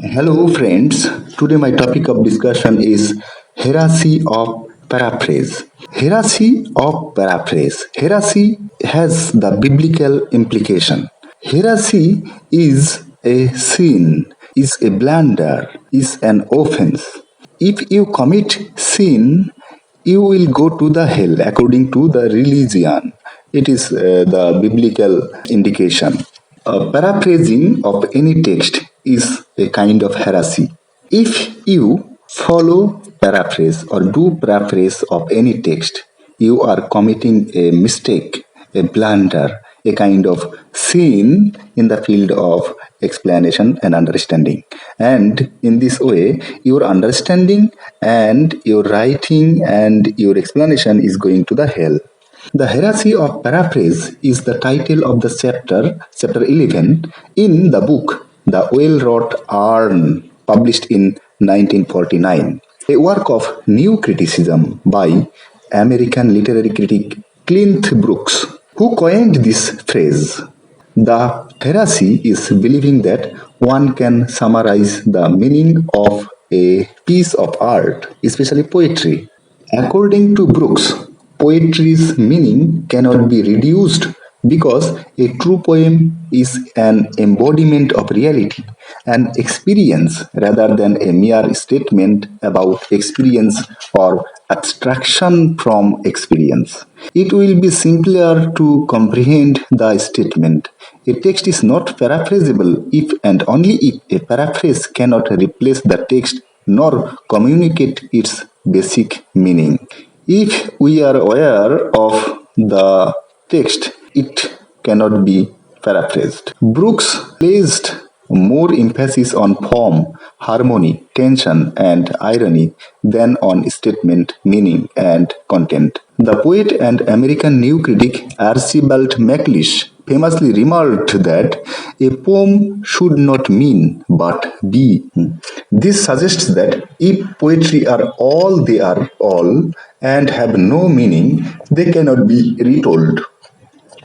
Hello, friends. Today, my topic of discussion is Heresy of Paraphrase. Heresy of Paraphrase. Heresy has the biblical implication. Heresy is a sin, is a blunder, is an offense. If you commit sin, you will go to the hell according to the religion. It is the biblical indication. Paraphrasing of any text is a kind of heresy. If you follow paraphrase or do paraphrase of any text, you are committing a mistake, a blunder, a kind of sin in the field of explanation and understanding. And in this way, your understanding and your writing and your explanation is going to the hell. The Heresy of Paraphrase is the title of the chapter 11, in the book The Well-Wrought Urn, published in 1949, a work of new criticism by American literary critic Cleanth Brooks, who coined this phrase. The heresy is believing that one can summarize the meaning of a piece of art, especially poetry. According to Brooks, poetry's meaning cannot be reduced because a true poem is an embodiment of reality, an experience rather than a mere statement about experience or abstraction from experience. It will be simpler to comprehend the statement. A text is not paraphrasable if and only if a paraphrase cannot replace the text nor communicate its basic meaning. If we are aware of the text, it cannot be paraphrased. Brooks placed more emphasis on form, harmony, tension, and irony than on statement, meaning, and content. The poet and American new critic Archibald MacLeish famously remarked that a poem should not mean but be. This suggests that if poetry are all they are all and have no meaning, they cannot be retold.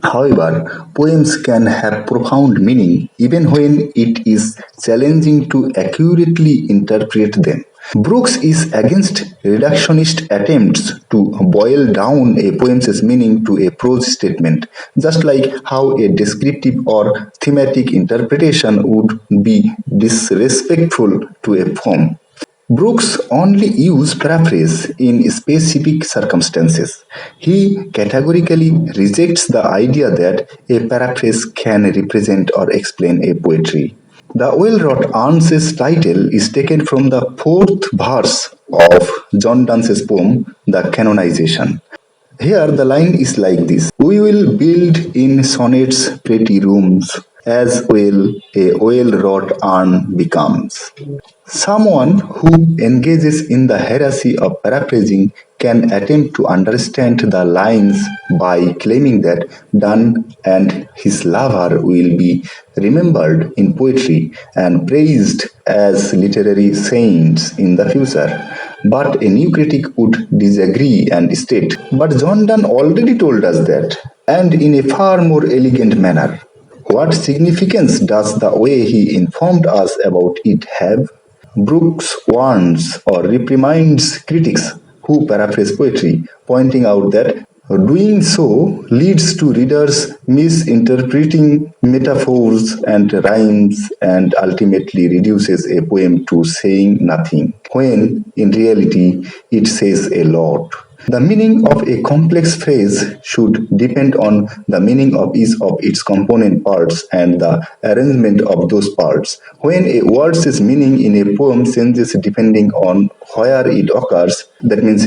However, poems can have profound meaning even when it is challenging to accurately interpret them. Brooks is against reductionist attempts to boil down a poem's meaning to a prose statement, just like how a descriptive or thematic interpretation would be disrespectful to a poem. Brooks only uses paraphrase in specific circumstances. He categorically rejects the idea that a paraphrase can represent or explain a poetry. The Well-Wrought Urn's title is taken from the fourth verse of John Donne's poem, The Canonization. Here the line is like this: "We will build in sonnets pretty rooms, as well a well-wrought urn becomes." Someone who engages in the heresy of paraphrasing can attempt to understand the lines by claiming that Donne and his lover will be remembered in poetry and praised as literary saints in the future. But a new critic would disagree and state, "But John Donne already told us that, and in a far more elegant manner. What significance does the way he informed us about it have?" Brooks warns or reprimands critics who paraphrase poetry, pointing out that doing so leads to readers misinterpreting metaphors and rhymes and ultimately reduces a poem to saying nothing, when in reality it says a lot. The meaning of a complex phrase should depend on the meaning of each of its component parts and the arrangement of those parts. When a word's meaning in a poem changes depending on where it occurs, that means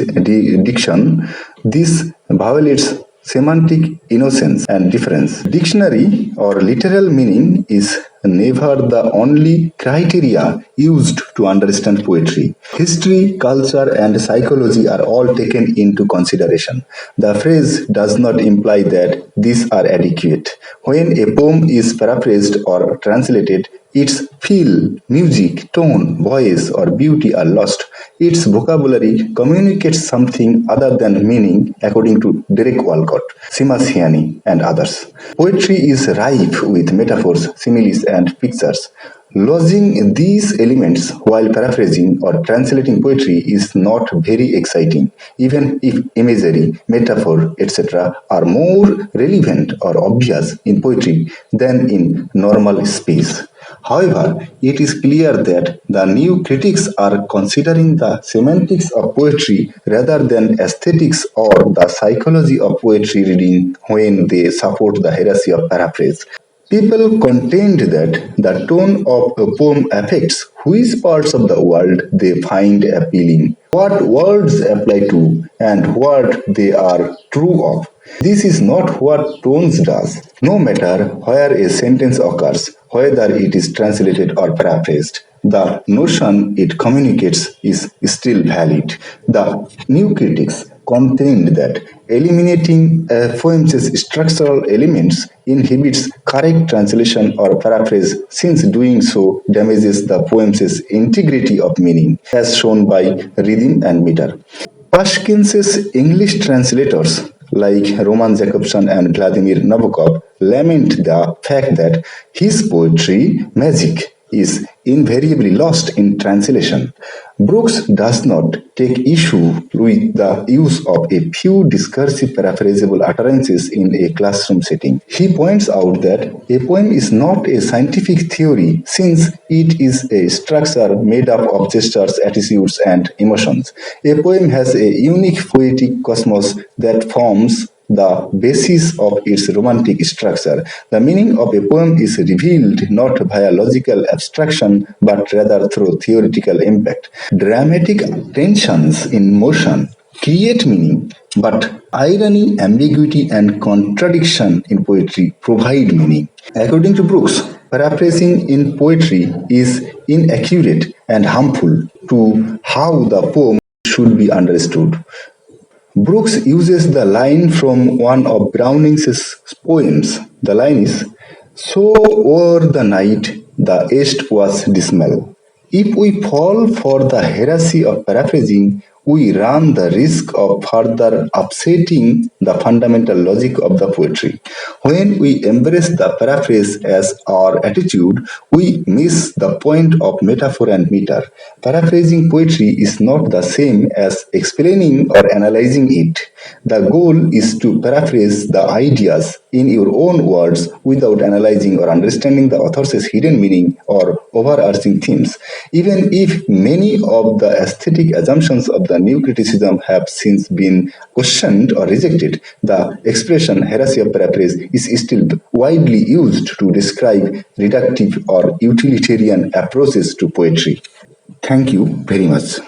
diction, this violates semantic innocence and difference. Dictionary or literal meaning is never the only criteria used to understand poetry. History, culture, and psychology are all taken into consideration. The phrase does not imply that these are adequate. When a poem is paraphrased or translated, its feel, music, tone, voice, or beauty are lost. Its vocabulary communicates something other than meaning, according to Derek Walcott, Seamus Heaney, and others. Poetry is rife with metaphors, similes, and pictures. Losing these elements while paraphrasing or translating poetry is not very exciting, even if imagery, metaphor, etc. are more relevant or obvious in poetry than in normal speech. However, it is clear that the new critics are considering the semantics of poetry rather than aesthetics or the psychology of poetry reading when they support the heresy of paraphrase. People contend that the tone of a poem affects which parts of the world they find appealing, what words apply to, and what they are true of. This is not what tones does, no matter where a sentence occurs, whether it is translated or paraphrased. The notion it communicates is still valid. The new critics contend that eliminating a poem's structural elements inhibits correct translation or paraphrase, since doing so damages the poem's integrity of meaning, as shown by rhythm and meter. Pushkin's English translators like Roman Jakobson and Vladimir Nabokov lament the fact that his poetry magic is invariably lost in translation. Brooks does not take issue with the use of a few discursive paraphrasable utterances in a classroom setting. He points out that a poem is not a scientific theory, since it is a structure made up of gestures, attitudes, and emotions. A poem has a unique poetic cosmos that forms the basis of its romantic structure. The meaning of a poem is revealed not via logical abstraction but rather through theoretical impact. Dramatic tensions in motion create meaning, but irony, ambiguity, and contradiction in poetry provide meaning. According to Brooks, paraphrasing in poetry is inaccurate and harmful to how the poem should be understood. Brooks uses the line from one of Browning's poems. The line is, "So o'er the night the east was dismal." If we fall for the heresy of paraphrasing, we run the risk of further upsetting the fundamental logic of the poetry. When we embrace the paraphrase as our attitude, we miss the point of metaphor and meter. Paraphrasing poetry is not the same as explaining or analyzing it. The goal is to paraphrase the ideas in your own words without analyzing or understanding the author's hidden meaning or overarching themes. Even if many of the aesthetic assumptions of the new criticism have since been questioned or rejected, the expression heresy of paraphrase is still widely used to describe reductive or utilitarian approaches to poetry. Thank you very much.